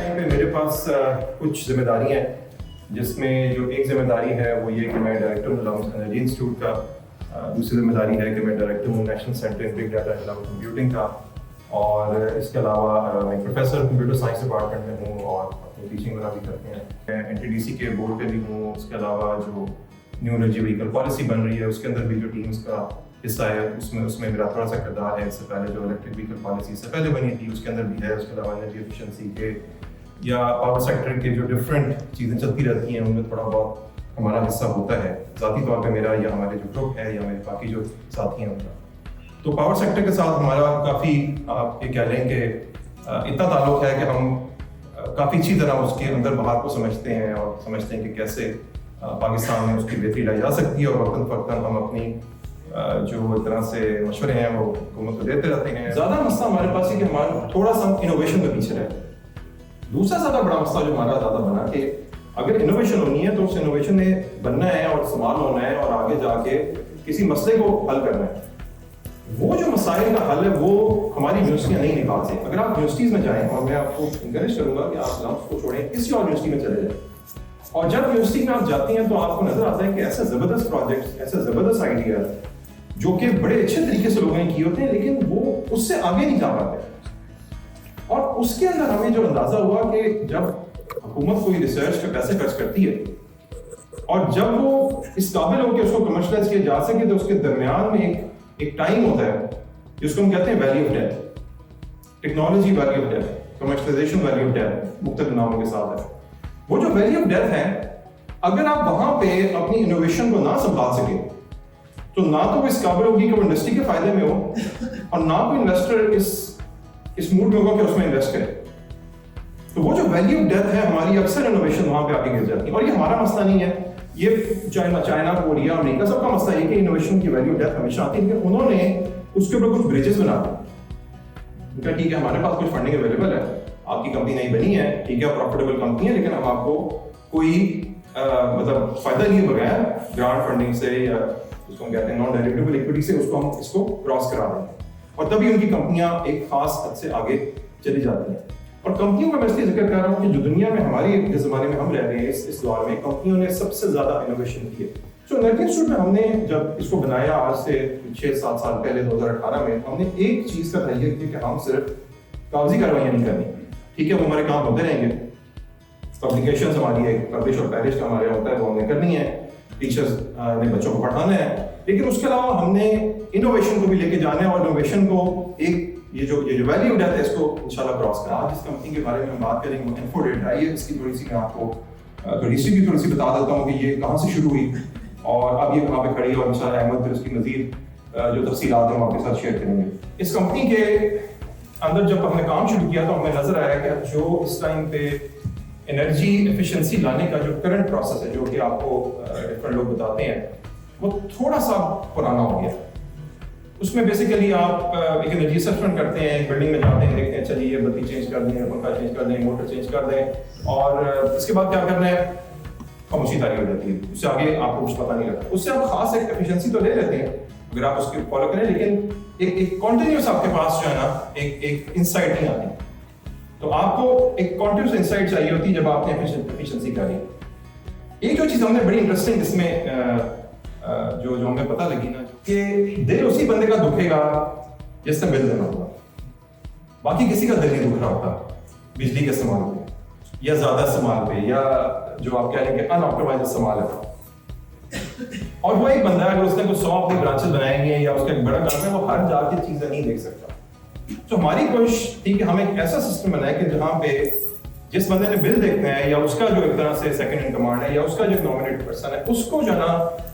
Time पे मेरे पास कुछ जिम्मेदारियां हैं, जिसमें जो एक जिम्मेदारी है वो ये कि मैं डायरेक्टर हूँ लॉन्स एनर्जी इंस्टीट्यूट का। दूसरी जिम्मेदारी है कि मैं डायरेक्टर हूँ national centre in big data cloud computing का, और इसके अलावा मैं प्रोफेसर कंप्यूटर साइंस डिपार्टमेंट में हूँ और अपनी टीचिंग वगैरह भी करते हैं। मैं एनटीडीसी के बोर्ड पे भी हूँ। उसके अलावा जो न्यू एनर्जी व्हीकल पॉलिसी बन रही है उसके अंदर भी जो टीम्स का हिस्सा है उसमें मेरा थोड़ा सा किरदार है। इससे पहले जो इलेक्ट्रिक व्हीकल पॉलिसी से पहले बनी थी उसके अंदर भी है। उसके अलावा एनर्जी एफिशिएंसी के या पावर सेक्टर के जो डिफरेंट चीज़ें चलती रहती हैं उनमें थोड़ा बहुत हमारा हिस्सा होता है, ज़ाती तौर पे मेरा या हमारे जो ग्रुप है या मेरे बाकी जो साथी हैं उनका। तो पावर सेक्टर के साथ हमारा काफ़ी आप ये कह लें कि इतना ताल्लुक है कि हम काफ़ी अच्छी तरह उसके अंदर बाहर को समझते हैं और समझते हैं कि कैसे पाकिस्तान में उसकी बेहतरी लाई जा सकती है, और वक्तन फ़वक्तन हम अपनी जो एक तरह से मशवरे हैं वो हुकूमत को देते रहते हैं। ज़्यादा मसला हमारे पास है कि हमारा थोड़ा सा इनोवेशन में पीछे रहे। दूसरा ज़्यादा बड़ा मसला जो हमारा ज़्यादा बना कि अगर इनोवेशन होनी है तो उस इनोवेशन में बनना है और इस्तेमाल होना है और आगे जाके किसी मसले को हल करना है। वो जो मसाइल का हल है वो हमारी यूनिवर्सिटियाँ नहीं निकाल सकती। अगर आप यूनिवर्सिटीज़ में जाएँ, और मैं आपको इंकरेज करूँगा कि आप लम्स को छोड़ें, किसी और यूनिवर्सिटी में चले जाएँ, और जब यूनिवर्सिटी में आप जाते हैं तो आपको नजर आता है कि ऐसे जबरदस्त प्रोजेक्ट्स, ऐसे जबरदस्त आइडिया जो कि बड़े अच्छे तरीके से लोगों ने किए होते हैं लेकिन वो उससे आगे नहीं जा पाते। और उसके अंदर हमें जो अंदाजा हुआ कि जब हुकूमत कोई रिसर्च पे पैसे खर्च करती है और जब वो इस काबिल हो कि उसको कमर्शलाइज किया जा सके तो उसके दरमियान में एक टाइम होता है जिसको हम कहते हैं value of death, technology value of death, commercialisation value of death, मुख्तलिफ नामों के साथ है। वो जो वैल्यू ऑफ डेथ है, अगर आप वहां पे अपनी इनोवेशन को ना संभाल सके तो ना तो वो इस काबिल होगी कि वो इंडस्ट्री के फायदे में हो, और ना कोई इन्वेस्टर इस मूड में होगा कि उसमें इन्वेस्ट करे। तो वो जो वैल्यू ऑफ डेथ है हमारी, अक्सर इनोवेशन वहां पे आके गिर जाती है। और ये हमारा मसला नहीं है, ये चाइना कोरिया अमेरिका सबका मसला है कि इनोवेशन की वैल्यू ऑफ डेथ हमेशा आती है। लेकिन उन्होंने उसके ऊपर कुछ ब्रिजेस बना दिए। उनका ठीक है, हमारे पास कुछ फंडिंग अवेलेबल है, आपकी कंपनी नहीं बनी है, ठीक है, प्रॉफिटेबल कंपनी है, लेकिन हम आपको कोई मतलब फायदा लिए बगैर ग्रांट फंडिंग से या उसको हम कहते हैं नॉन डायरेक्टेबल इक्विटी से उसको हम इसको क्रॉस करा देंगे, और तभी उनकी कंपनियां एक खास हद से आगे चली जाती हैं। और कंपनियों का मैं इसलिए जिक्र कर रहा हूँ कि जो दुनिया में हमारी जिस जमाने में हम रह रहे हैं इस दौर में कंपनियों ने सबसे ज्यादा इनोवेशन की है। तो एनर्जी इंस्टीट्यूट में हमने जब इसको बनाया आज से 6-7 साल पहले 2018 में, हमने एक चीज का तहैया किया कि हम सिर्फ कागजी कार्रवाइयां नहीं करनी, ठीक है, वो हमारे काम होते रहेंगे, पब्लिकेशंस हमारी है, पब्लिश और पब्लिश का हमारे होता है, वो हमने करनी है, टीचर्स ने बच्चों को पढ़ाना है, लेकिन उसके अलावा हमने इनोवेशन को भी लेके जाना है, और इनोवेशन को एक ये जो वैल्यू ऑफ डेथ है इसको इंशाल्लाह क्रॉस करना। आज जिस कंपनी के बारे में हम बात करेंगे वो इन्फोडेट है। इसकी थोड़ी सी मैं आपको हिस्ट्री भी थोड़ी सी बता देता हूँ कि ये कहाँ से शुरू हुई और अब ये कहाँ पे खड़ी है, और इंशाल्लाह अहमद फिर इसकी मजीद जो तफसीलात हैं हम आपके साथ शेयर करेंगे। इस कंपनी के अंदर जब हमने काम शुरू किया तो हमें नजर आया कि जो इस टाइम पे एनर्जी एफिशिएंसी लाने का जो करंट प्रोसेस है, जो कि आपको डिफरेंट लोग बताते हैं, वो थोड़ा सा पुराना हो गया। उसमें बेसिकली आप एक एनर्जी असेसमेंट करते हैं, एक बिल्डिंग में जाते हैं, देखते हैं चलिए ये बत्ती चेंज कर दें, पंखा चेंज कर दें, मोटर चेंज कर दें, और इसके बाद क्या करना है, खामोशी तारी हो जाती है, उससे आगे आपको कुछ पता नहीं लगता। उससे आप खास एक एफिशिएंसी तो ले लेते हैं अगर आप उसके फॉलो करें, लेकिन एक कॉन्टिन्यूस आपके पास जो है ना एक इंसाइट नहीं आती। तो आपको एक कॉन्टिन्यूस इंसाइट चाहिए होती है जब आपने एफिशिएंसी करी। एक जो चीज हमने बड़ी इंटरेस्टिंग इसमें जो हमें पता लगी ना, कि दिल उसी बंदे का दुखेगा जिसने बिल देना होगा, बाकी किसी का दिल नहीं दुख रहा होता बिजली के इस्तेमाल पे या ज्यादा इस्तेमाल पे, या जो आप कह रहे हैं कि अनऑप्टिमाइज्ड इस्तेमाल है। और वो एक बंदा अगर उसने कुछ 100 अपने ब्रांचेस बनाएंगे या उसका एक बड़ा काम है, वो हर जाके चीजें नहीं देख सकता। तो हमारी कोशिश थी कि हम एक ऐसा सिस्टम बनाए कि जहां पे जिस बंदे ने बिल देखना है या उसका जो एक तरह से सेकंड इन कमांड है या उसका जो नॉमिनेटेड पर्सन है, उसको जो ना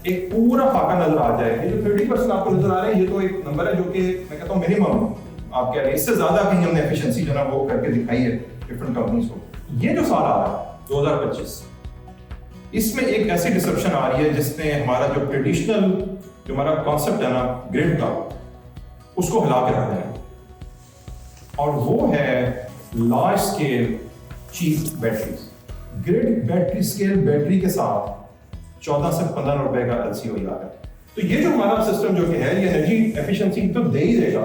एक पूरा फाका नजर आ जाए। ये जो 30% आपको नजर आ रहे हैं, ये तो एक नंबर है जो कि मैं कहता हूँ मिनिमम आप कह रहे हैं, इससे ज्यादा कहीं हमने एफिशिएंसी जो ना वो करके दिखाई है डिफरेंट कंपनीज को। ये जो साल आ रहा है 2025, इसमें एक ऐसी डिसरप्शन आ रही है जिसने हमारा जो ट्रेडिशनल जो हमारा कॉन्सेप्ट है ना ग्रिड का, उसको हिला के रख देना, और वो है large scale cheap batteries. Grid battery scale battery के साथ 14 से 15 रुपए का LCO आ रहा है। तो ये जो हमारा सिस्टम जो है ये एनर्जी एफिशिएंसी तो दे ही देगा,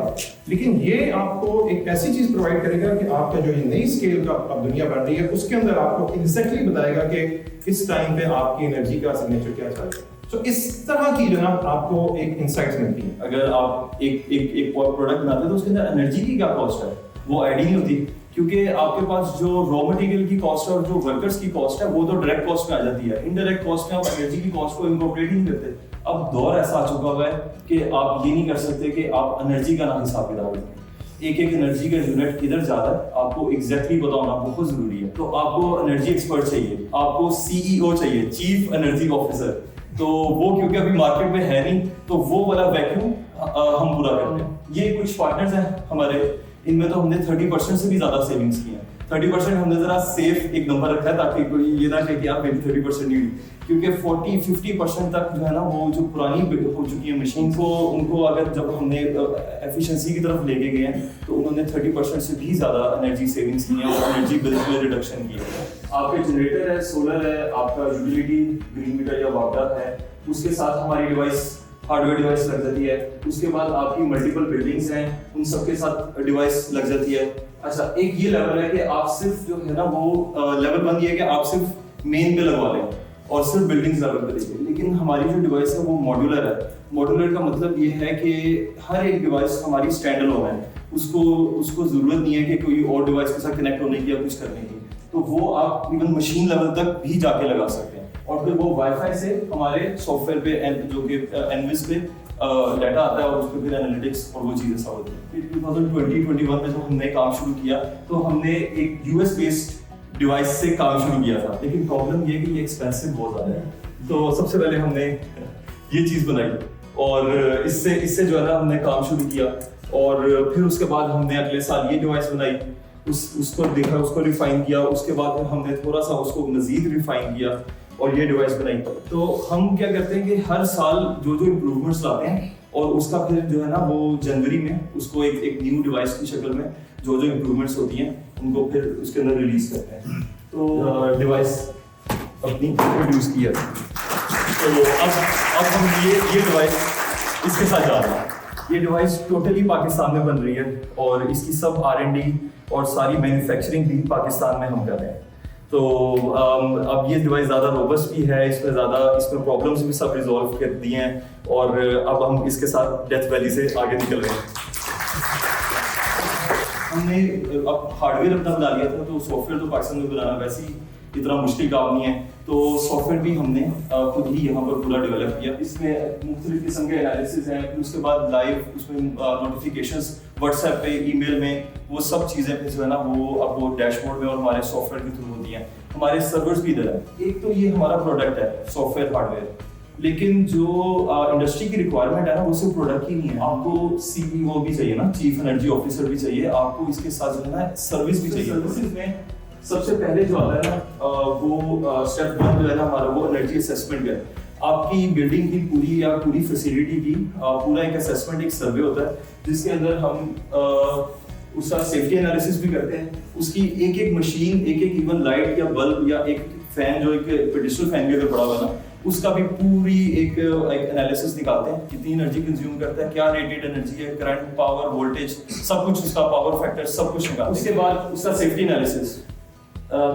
लेकिन ये आपको एक ऐसी चीज प्रोवाइड करेगा कि आपका जो ये नई स्केल का अब दुनिया बन रही है उसके अंदर आपको एग्जैक्टली बताएगा कि इस टाइम पे आपकी एनर्जी का सिग्नेचर क्या चल रहा है। तो इस तरह की जनाब आपको एक इंसाइट्स मिलती है। अगर आप एक प्रोडक्ट बनाते हैं तो उसके अंदर एनर्जी की क्या कॉस्ट है वो आईडी नहीं होती, क्योंकि आपके पास जो रॉ मटेरियल की कॉस्ट है और जो वर्कर्स की कॉस्ट है वो तो डायरेक्ट कॉस्ट में आ जाती है। इनडायरेक्ट कॉस्ट में आप एनर्जी की कॉस्ट को इनकॉर्पोरेट ही नहीं करते। अब दौर ऐसा आ चुका हुआ है कि आप ये नहीं कर सकते कि आप एनर्जी का ना हिसाब किताब रखें। एक एनर्जी का यूनिट किधर जा रहा है आपको एग्जैक्टली पता होना बहुत जरूरी है। तो आपको एनर्जी एक्सपर्ट चाहिए, आपको सीईओ चाहिए, चीफ एनर्जी ऑफिसर। तो वो क्योंकि अभी मार्केट में है नहीं, तो वो वाला वैक्यूम हम पूरा करते हैं। ये कुछ पार्टनर्स हैं हमारे, इनमें तो हमने 30% से भी ज्यादा सेविंग्स की हैं। 30% हमने जरा सेफ एक नंबर रखा है ताकि कोई ये ना कहे कि आप मेरी 30% नहीं हुई, क्योंकि 40-50% तक जो है ना वो जो पुरानी हो चुकी है मशीन को, उनको अगर जब हमने एफिशिएंसी की तरफ लेके गए हैं तो उन्होंने 30% से भी ज्यादा एनर्जी सेविंग्स की है और एनर्जी बिल में रिडक्शन की है। आपके जनरेटर है, सोलर है, आपका यूटिलिटी ग्रीन मीटर या वाटर है, उसके साथ हमारी डिवाइस हार्डवेयर डिवाइस लग जाती है। उसके बाद आपकी मल्टीपल बिल्डिंग्स हैं, उन सबके साथ डिवाइस लग जाती है। अच्छा, एक ये लेवल है कि आप सिर्फ जो है ना वो लेवल 1 ये है कि आप सिर्फ मेन पे लगवा लें और सिर्फ बिल्डिंग्स लेवल पे देखिए। लेकिन हमारी जो डिवाइस है वो मॉड्यूलर है। मॉड्यूलर का मतलब ये है कि हर एक डिवाइस हमारी स्टैंड अलोन है, उसको जरूरत नहीं है कि कोई और डिवाइस के साथ कनेक्ट होने की या कुछ करने की। तो वो आप इवन मशीन लेवल तक भी जाके लगा सकते हैं और फिर वो वाईफाई से हमारे सॉफ्टवेयर पे जो कि एनविस पे डाटा आता है और उस पर फिर एनालिटिक्स और वो चीजें सब होती है। 2020-21 में जब हमने काम शुरू किया तो हमने एक यूएस बेस्ड डिवाइस से काम शुरू किया था, लेकिन प्रॉब्लम ये कि ये एक्सपेंसिव बहुत ज़्यादा है। तो सबसे पहले हमने ये चीज़ बनाई और इससे जो है ना हमने काम शुरू किया और फिर उसके बाद हमने अगले साल ये डिवाइस बनाई, उसको देखा, उसको रिफाइन किया। उसके बाद हमने थोड़ा सा उसको मजीद रिफाइन किया और ये डिवाइस बनाई। तो हम क्या करते हैं कि हर साल जो इम्प्रूवमेंट्स लाते हैं और उसका फिर जो है ना वो जनवरी में उसको एक न्यू डिवाइस की शक्ल में जो इम्प्रूवमेंट्स होती हैं उनको फिर उसके अंदर रिलीज करते हैं। तो डिवाइस अपनी प्रोड्यूस किया। तो अब हम ये डिवाइस इसके साथ जा रहे हैं। ये डिवाइस टोटली पाकिस्तान में बन रही है और इसकी सब R&D और सारी मैन्युफैक्चरिंग भी पाकिस्तान में हम कर रहे हैं। तो अब ये डिवाइस ज़्यादा रोबस्ट भी है, इसमें प्रॉब्लम्स भी सब रिजॉल्व कर दिए हैं और अब हम इसके साथ डेथ वैली से आगे निकल रहे हैं। हमने अब हार्डवेयर अपना बना लिया था, तो सॉफ्टवेयर तो पाकिस्तान में बनाना वैसे ही इतना मुश्किल काम नहीं है, तो सॉफ्टवेयर भी हमने खुद ही यहाँ पर पूरा डेवलप किया। इसमें मुख्तलिफ किस्म के एनालिसिस हैं, फिर उसके बाद लाइव उसमें नोटिफिकेशंस व्हाट्सएप पे, ईमेल में, वो सब चीज़ें फिर जो है ना वो डैशबोर्ड में और हमारे सॉफ्टवेयर के थ्रू होती हैं। हमारे सर्वर्स भी इधर है। एक तो ये हमारा प्रोडक्ट है सॉफ्टवेयर हार्डवेयर, लेकिन जो इंडस्ट्री की रिक्वायरमेंट है ना वो सिर्फ प्रोडक्ट ही नहीं है। आपको सीईओ भी चाहिए ना, चीफ एनर्जी ऑफिसर भी चाहिए, आपको इसके साथ जो है ना सर्विस भी चाहिए। सर्विसेज में सबसे पहले जो आता है ना वो स्टेप 1 जो है ना हमारा वो एनर्जी असेसमेंट है। आपकी बिल्डिंग की पूरी फैसिलिटी की पूरा एक असेसमेंट, एक सर्वे होता है जिसके अंदर हम उसका सेफ्टी एनालिसिस भी करते हैं। उसकी एक मशीन, एक इवन लाइट या बल्ब या एक फैन, जो एक पेडिस्टल फैन भी अगर पड़ा हुआ ना, उसका भी पूरी एक एनालिसिस निकालते हैं, कितनी एनर्जी कंज्यूम करता है, क्या रेटेड एनर्जी है, करंट, पावर, वोल्टेज, सब कुछ, उसका पावर फैक्टर सब कुछ निकालते हैं। उसके बाद उसका सेफ्टी एनालिसिस।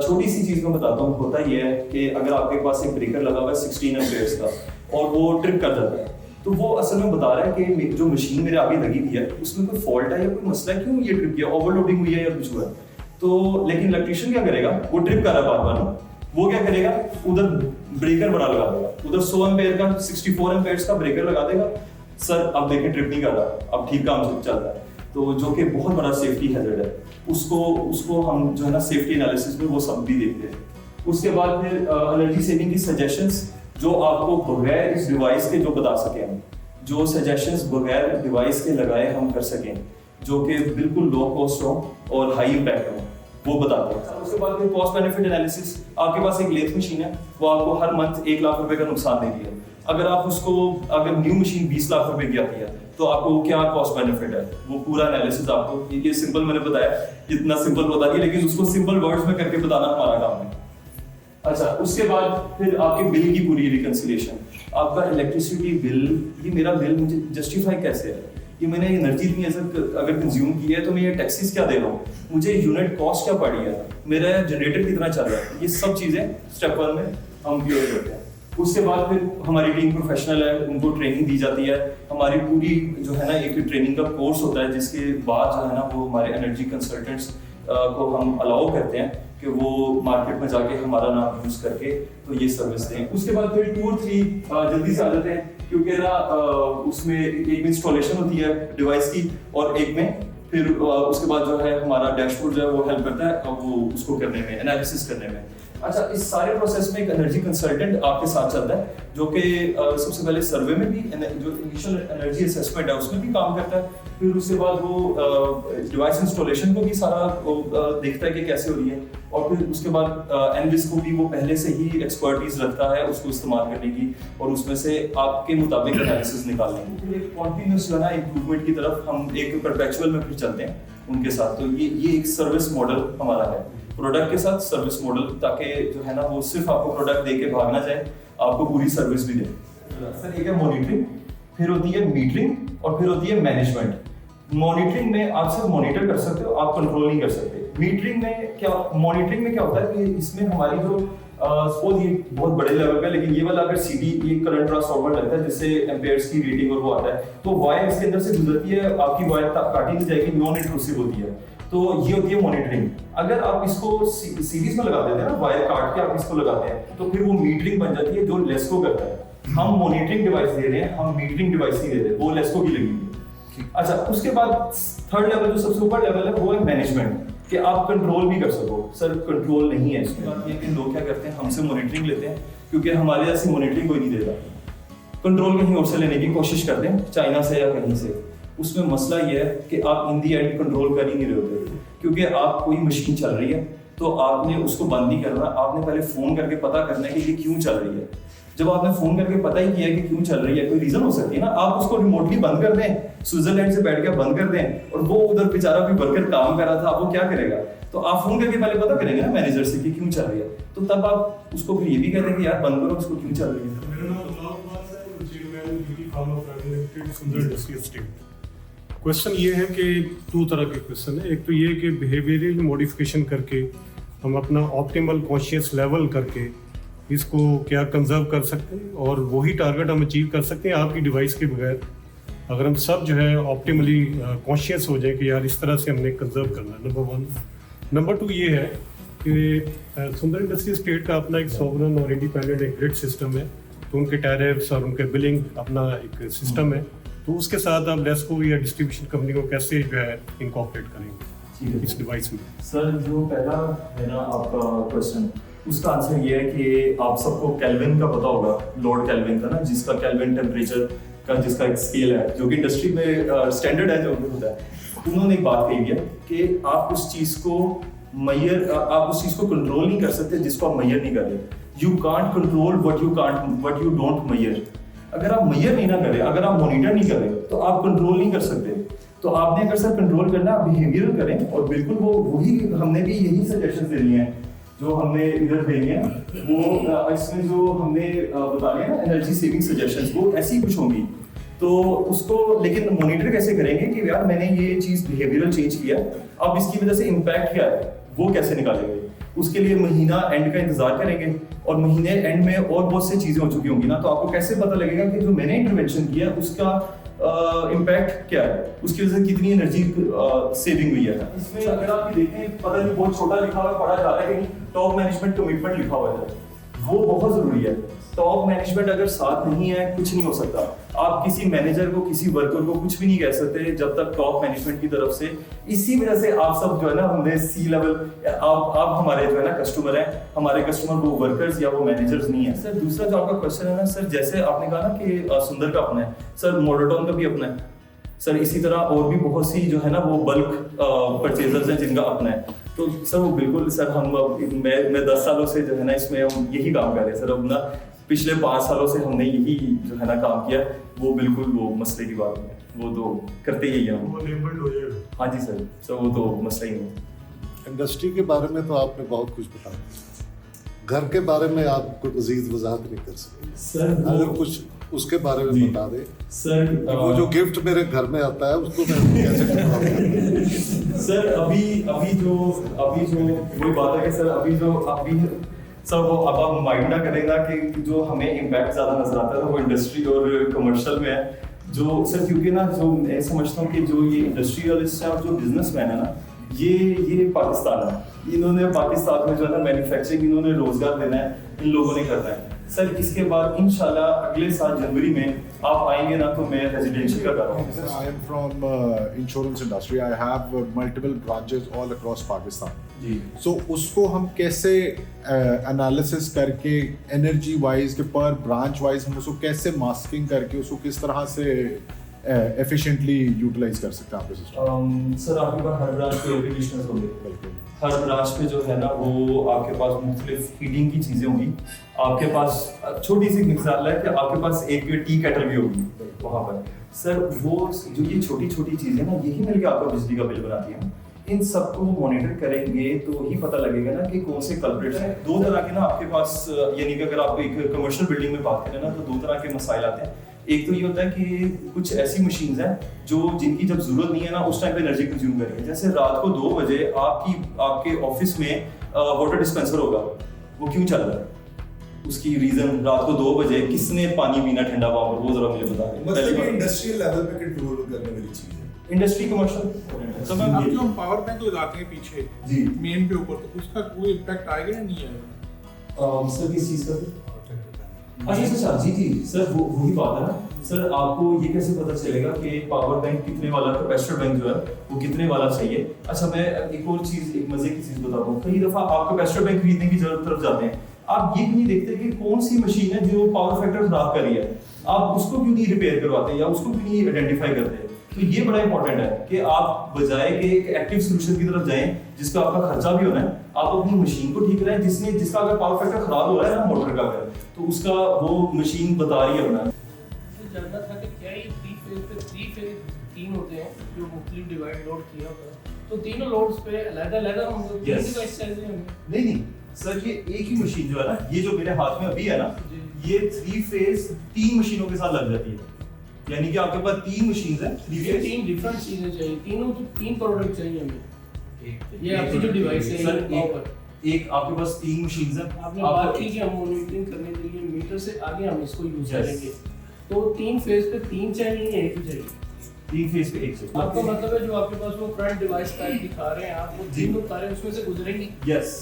छोटी सी चीज मैं बताता हूँ, होता ये है कि अगर आपके पास एक ब्रेकर लगा हुआ है 16 एम्पेयर्स का और वो ट्रिप कर जाता है, तो वो असल में बता रहा है कि जो मशीन मेरे आगे लगी हुई है उसमें कोई फॉल्ट है या कोई मसला है, क्यों ये ट्रिप किया, ओवरलोडिंग हुई है या कुछ हुआ है। तो लेकिन इलेक्ट्रिशियन क्या करेगा, वो ट्रिप कर रहा है बार बार, वो क्या करेगा, उधर ब्रेकर बड़ा लगा देगा, उधर 100 एम्पेयर का 64 एम्पेयर्स का ब्रेकर लगा देगा। सर अब देखिए ट्रिप नहीं कर रहा, अब ठीक काम चल रहा है। तो जो कि बहुत बड़ा सेफ्टी हैजर्ड है, उसको हम जो है ना सेफ्टी एनालिसिस में वो सब भी देखते हैं। उसके बाद फिर एनर्जी सेविंग की सजेशंस जो आपको बगैर इस डिवाइस के जो बता सकें, जो सजेशंस बगैर डिवाइस के लगाए हम कर सकें, जो कि बिल्कुल लो कॉस्ट हो और हाई इम्पैक्ट हो, वो बताते हैं। उसके बाद फिर कॉस्ट बेनिफिट एनालिसिस। आपके पास एक लेथ मशीन है, वो आपको हर मंथ 1 लाख रुपए का नुकसान दे रही है। अगर न्यू मशीन 20 लाख रुपए की आती है तो आपको क्या कॉस्ट बेनिफिट है, वो पूरा एनालिसिस आपको, ये सिंपल मैंने बताया, इतना सिंपल बता दिया, लेकिन उसको सिंपल वर्ड्स में करके बताना हमारा काम है। अच्छा, उसके बाद फिर आपके बिल की पूरी रिकंसिलिएशन। आपका इलेक्ट्रिसिटी बिल, ये मेरा बिल मुझे जस्टिफाई कैसे है, ये मैंने एनर्जी इतनी अगर कंज्यूम की है तो मैं ये टैक्सेस क्या दे रहा हूँ, मुझे यूनिट कॉस्ट क्या पड़ी है, मेरा जनरेटर कितना चल रहा है, ये सब चीज़ें स्टेप 1 में हम क्लियर करते हैं। उसके बाद फिर हमारी टीम प्रोफेशनल है, उनको ट्रेनिंग दी जाती है। हमारी पूरी जो है ना एक ट्रेनिंग का कोर्स होता है, जिसके बाद जो है ना वो हमारे एनर्जी कंसल्टेंट्स को हम अलाउ करते हैं कि वो मार्केट में जाके हमारा नाम यूज करके तो ये सर्विस दें। उसके बाद फिर 2 और 3 जल्दी से आ जाते हैं, क्योंकि ना उसमें एक इंस्टॉलेशन होती है डिवाइस की और एक में फिर उसके बाद जो है हमारा डैशबोर्ड जो है वो हेल्प करता है वो उसको करने में, एनालिसिस करने में। अच्छा, इस सारे प्रोसेस में एक एनर्जी कंसल्टेंट आपके साथ चलता है, जो कि सबसे पहले सर्वे में भी जो इनिशियल एनर्जी असेसमेंट है उसमें भी काम करता है, फिर उसके बाद वो डिवाइस इंस्टॉलेशन को भी सारा देखता है कि कैसे हो रही है, और फिर उसके बाद एनालिस्ट को भी वो पहले से ही एक्सपर्टीज रखता है उसको इस्तेमाल करने की, और उसमें से आपके मुताबिक एनालिसिस निकालने की। फिर एक कॉन्टिन्यूस जो है ना इम्प्रूवमेंट की तरफ हम एक परपेचुअल में फिर चलते हैं उनके साथ। तो ये एक सर्विस मॉडल हमारा है, प्रोडक्ट के साथ सर्विस मॉडल, ताकि जो है ना वो सिर्फ आपको प्रोडक्ट दे के भाग ना जाए, आपको पूरी सर्विस भी दे। सर एक है मॉनिटरिंग, फिर होती है मीटरिंग और फिर होती है मैनेजमेंट। मॉनिटरिंग में आप सिर्फ मॉनिटर कर सकते हो, आप कंट्रोल नहीं कर सकते। मीटरिंग में क्या, मॉनिटरिंग में क्या होता है कि इसमें हमारी जो सपोज ये बहुत बड़े लेवल पे, लेकिन ये वाला अगर सीडी ये करंट ट्रांसफार्मर लगता है जिससे एम्पेयर्स की रेटिंग और वो आता है, तो वायर इसके अंदर से गुजरती है, आपकी वायर काटी नहीं जाएगी, नॉन इंट्रूसिव होती है। तो ये होती है मॉनिटरिंग। अगर आप इसको सीरीज में लगा देते हैं ना, वायर काट के आप इसको लगाते हैं, तो फिर वो मीटरिंग बन जाती है जो लेस्को करता है। हम मॉनिटरिंग डिवाइस दे रहे हैं, हम मीटरिंग डिवाइस नहीं दे रहे, वो लेस्को की लगेगी। अच्छा, उसके बाद थर्ड लेवल जो सबसे ऊपर लेवल है वो है मैनेजमेंट, कि आप कंट्रोल भी कर सको। सर कंट्रोल नहीं है इसमें, ये कि लोग क्या करते हैं, हमसे मॉनिटरिंग लेते हैं, क्योंकि हमारे जैसी मॉनिटरिंग कोई नहीं देता, कंट्रोल कहीं और से लेने की कोशिश करते हैं, चाइना से या कहीं से। उसमें मसला ये है कि आप इन दी एंड कंट्रोल कर ही नहीं रहे होते, क्योंकि आप कोई मशीन चल रही है तो आपने उसको बंद नहीं करना, आपने पहले फोन करके पता करना है कि ये क्यों चल रही है। जब आपने फोन करके पता ही किया कि क्यों चल रही है, कोई रीजन हो सकती है ना, आप उसको रिमोटली बंद कर दें, स्विट्जरलैंड से बैठ के बंद कर दें, और वो उधर बेचारा कोई वर्कर काम कर रहा था, वो क्या करेगा, तो आप फोन करके पहले पता करेंगे ना मैनेजर से कि क्यों चल रही है, तो तब आप उसको फिर ये भी कहते हैं कि यार बंद करो उसको, क्यों चल रही है। मेरा नाम अल्लाहबाद है, chairman beauty pharma private limited, सुंदर इंडस्ट्रियल एस्टेट। क्वेश्चन ये है कि 2 तरह के क्वेश्चन है। एक तो ये कि बिहेवियरल मॉडिफिकेशन करके हम अपना ऑप्टिमल कॉन्शियस लेवल करके इसको क्या कंजर्व कर सकते हैं, और वही टारगेट हम अचीव कर सकते हैं आपकी डिवाइस के बगैर, अगर हम सब जो है ऑप्टिमली कॉन्शियस हो जाए कि यार इस तरह से हमने कंजर्व करना है। नंबर 1। नंबर 2 ये है कि सुंदर इंडस्ट्री स्टेट का अपना एक सॉवरन और इंडिपेंडेंट एक ग्रिड सिस्टम है, तो उनके टैरिफ्स और उनके बिलिंग अपना एक सिस्टम है, तो उसके साथ आप लेस्को या डिस्ट्रीब्यूशन कंपनी को कैसे जो है इनकॉर्पोरेट करेंगे इस डिवाइस में। सर जो पहला है ना आपका क्वेश्चन, उसका आंसर ये है कि आप सबको केल्विन का पता होगा, लॉर्ड केल्विन का ना, जिसका केल्विन टेम्परेचर का जिसका एक स्केल है जो कि इंडस्ट्री में स्टैंडर्ड है जो होता है। उन्होंने एक बात कही है कि आप उस चीज को आप उस चीज को कंट्रोल नहीं कर सकते जिसको आप मेजर नहीं कर रहे। You can't control what you don't measure. अगर आप मेजर नहीं ना करें, अगर आप मॉनिटर नहीं करें, तो आप कंट्रोल नहीं कर सकते। तो आपने अगर सर कंट्रोल करना, आप बिहेवियरल करें, और बिल्कुल वो वही हमने भी यही सजेशन देनी है जो हमने इधर देनी है, वो इसमें जो हमने बताने हैं ना एनर्जी सेविंग सजेशंस, वो ऐसी कुछ होंगी। तो उसको लेकिन मॉनिटर कैसे करेंगे कि यार मैंने ये चीज बिहेवियरल चेंज किया, अब इसकी वजह से इम्पैक्ट क्या है वो कैसे निकालेंगे। उसके लिए महीना एंड का इंतजार करेंगे, और महीने एंड में और बहुत सी चीजें हो चुकी होंगी ना, तो आपको कैसे पता लगेगा कि जो मैंने इंटरवेंशन किया उसका इम्पैक्ट क्या है, उसकी वजह से कितनी एनर्जी सेविंग हुई है। इसमें अगर आप देखें, पता नहीं बहुत छोटा लिखा हुआ पढ़ा जा रहा है कि टॉप मैनेजमेंट कमिटमेंट लिखा हुआ है, वो बहुत जरूरी है। टॉप मैनेजमेंट अगर साथ नहीं है, कुछ नहीं हो सकता। आप किसी मैनेजर को, किसी वर्कर को कुछ भी नहीं कह सकते जब तक टॉप मैनेजमेंट की तरफ से। इसी वजह से आप सब जो है ना, हमने सी लेवल, आप हमारे जो है ना कस्टमर हैं, हमारे कस्टमर वो वर्कर्स या वो मैनेजर्स नहीं है। सर दूसरा जो आपका क्वेश्चन है ना सर, जैसे आपने कहा ना कि सुंदर का अपना है, सर मोडोटोन का भी अपना है सर, इसी तरह और भी बहुत सी जो है ना वो बल्क परचेजर्स हैं जिनका अपना है। तो सर वो बिल्कुल सर मैं 10 सालों से जो है ना इसमें हम यही काम कर रहे हैं सर। अब ना पिछले 5 सालों से हमने यही जो है ना काम किया, वो बिल्कुल वो मसले की बात नहीं है, वो तो करते ही हैं हम। वो लेबल्ड हो जाएगा। हाँ जी सर वो तो मसला ही नहीं। इंडस्ट्री के बारे में तो आपने बहुत कुछ बताया। घर के बारे में आप कोई मजीद वजाहत नहीं कर सकते। सर अगर कुछ उसके बारे में जी। बता दें सर कि वो जो गिफ्ट मेरे घर में आता है उसको मैं कैसे चुकाऊंगा? सर अभी जो वही बात है कि सर अभी सर वो अब आप माइंड ना करेगा कि जो हमें इम्पैक्ट ज्यादा नजर आता है वो इंडस्ट्री और कमर्शियल में है जो सर, क्योंकि ना जो मैं समझता हूँ कि जो ये इंडस्ट्रियलिस्ट है और जो बिजनेसमैन है ना, ये पाकिस्तान है, इन्होंने पाकिस्तान में जो है ना मैन्युफैक्चरिंग इन्होंने रोजगार देना है, इन लोगों ने करना है। सर इसके बाद इंशाल्लाह अगले साल जनवरी में आप आएंगे ना तो मैं रेजिडेंशियल का कर रहा हूँ। I am from insurance industry. I have multiple branches all across Pakistan. Ji So उसको हम कैसे एनालिसिस करके एनर्जी वाइज के पर ब्रांच वाइज हम उसको कैसे मास्किंग करके उसको किस तरह से एफिशिएंटली यूटिलाइज कर सकते हैं आपके सिस्टम? सर आपके पास हर ब्रांच पे एयर कंडीशनर्स होंगे, हर ब्रांच पे जो है ना वो आपके पास मुख्तलिफ हीटिंग की चीज़ें होंगी। आपके पास छोटी सी मिसाल है कि आपके पास एक टी केटल भी होगी वहाँ पर। सर वो जो ये छोटी छोटी चीज़ें ना यही मिलकर आपका बिजली का बिल बनाती हैं। इन सबको मॉनिटर करेंगे तो ही पता लगेगा ना कि कौन से कल्प्रिट्स हैं। दो तरह के ना आपके पास, यानी कि अगर आप एक कमर्शियल बिल्डिंग में बात करें ना तो दो तरह के मसाइल आते हैं। एक तो ये होता है कि कुछ ऐसी मशीन्स हैं जो जिनकी जब जरूरत नहीं है ना उस टाइम पे एनर्जी कंज्यूम करेंगे। जैसे रात को 2 बजे आपके ऑफिस में वाटर डिस्पेंसर होगा, वो क्यों चल रहा है? उसकी रीजन रात को 2 बजे किसने पानी पीना ठंडा वहां पर, वो जरा मुझे बता दें। मतलब ये इंडस्ट्रियल लेवल पे कंट्रोल करने वाली चीज है। इंडस्ट्री कमर्शियल तो मैम आप जो हम पावर बैंक लगाते हैं पीछे जी मेन के ऊपर, तो उसका कोई इम्पैक्ट आएगा या नहीं आएगा? सर किस चीज का? अच्छा जी सर वही बात है ना सर, आपको ये कैसे पता चलेगा कि पावर बैंक कितने वाला, कैपेसिटर बैंक जो है वो कितने वाला चाहिए? अच्छा मैं एक और चीज, एक मजे की चीज बताता हूँ। कई दफा आप कैपेसिटर बैंक खरीदने की तरफ जाते हैं, आप ये नहीं देखते कि कौन सी मशीन है जो पावर फैक्टर खराब कर रही है, आप उसको क्यों नहीं रिपेयर करवाते या उसको क्यों नहीं आइडेंटिफाई करते? तो ये बड़ा इंपॉर्टेंट है कि आप बजाय के एक एक्टिव सोल्यूशन की तरफ जाएं जिसका आपका खर्चा भी होना है, आप अपनी मशीन को ठीक करें जिसका अगर पावर फैक्टर खराब हो रहा है ना मोटर का अगर, तो उसका वो मशीन बता रही है अपना। जानना था कि क्या ये 3 फेज होते हैं जो मुख्तलिफ डिवाइड लोड किया होता है, तो तीनों लोड्स पे अलग-अलग हम लोग Yes. तीन डिवाइस चाहिए हमें? नहीं सर, ये एक ही मशीन जो है ना, ये जो मेरे हाथ में अभी है ना, ये 3 फेज 3 मशीनों के साथ लग जाती है। यानी कि आपके पास 3 मशीन है, 3 ये फेज 3 डिफरेंट चीजें चाहिए, तीनों 3 प्रोडक्ट चाहिए हमें। ये आपकी जो डिवाइस है सर, पावर, एक आपके पास 3 मशीन है। आपने बात की कि हम मॉनिटरिंग करने के लिए मीटर से आगे हम इसको यूज Yes. करेंगे, तो 3 फेज पे 3 चाहिए या एक ही चाहिए? 3 फेज पे 1 से आपका मतलब है जो आपके पास वो फ्रंट डिवाइस टाइप दिखा रहे हैं आप, वो जी। तीनों तारें उसमें से गुजरेंगी यस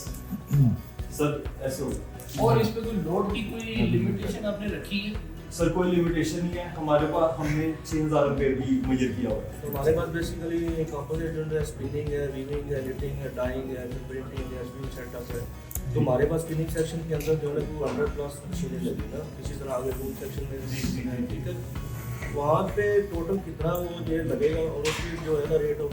सर, ऐसे हो। और इस पे कोई लोड की कोई लिमिटेशन आपने रखी है? सर कोई लिमिटेशन नहीं है हमारे पास, हमने 6000 रुपए भी मुहैया किया हुआ है। तो हमारे पास बेसिकली कंपोजिट है, स्पिनिंग है, वीविंग है, निटिंग है, डाइंग है, प्रिंटिंग है, स्पिन सेटअप है। तो हमारे पास स्पिनिंग सेक्शन के अंदर जो है 200 प्लस मशीनें लगी ना, इसी तरह आगे रूम सेक्शन में भी है, ठीक है। वहाँ पे टोटल कितना वो ये लगेगा और उसकी जो है ना रेट ऑफ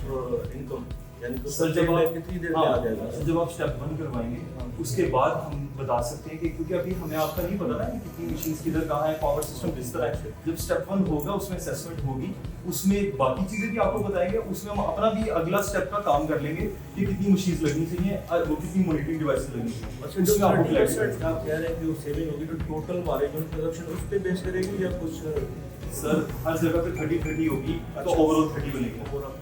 इनकम, यानी कि सर जब आप कितनी देर में आ जाएगा? जब आप स्टेप 1 करवाएंगे उसके बाद हम बता सकते हैं कि क्योंकि अभी हमें आपका नहीं पता ना कि कितनी मशीन्स किधर कहाँ है, पावर सिस्टम किस तरह है। जब स्टेप 1 होगा उसमें असेसमेंट होगी, उसमें बाकी चीजें भी आपको बताएंगे, उसमें हम अपना भी अगला स्टेप का काम कर लेंगे कि कितनी मशीन्स लगनी चाहिए और वो कितनी मॉनिटरिंग डिवाइसेस लगनी चाहिए। अच्छा, जो उसमें आपको 30% आप कह रहे हैं कि वो सेविंग होगी, तो टोटल हमारे जो प्रोडक्शन उस पे बेस करेगी या कुछ? सर हर जगह पे 30-30 होगी तो अच्छा। ओवरऑल 30 बनेगी। ओवरऑल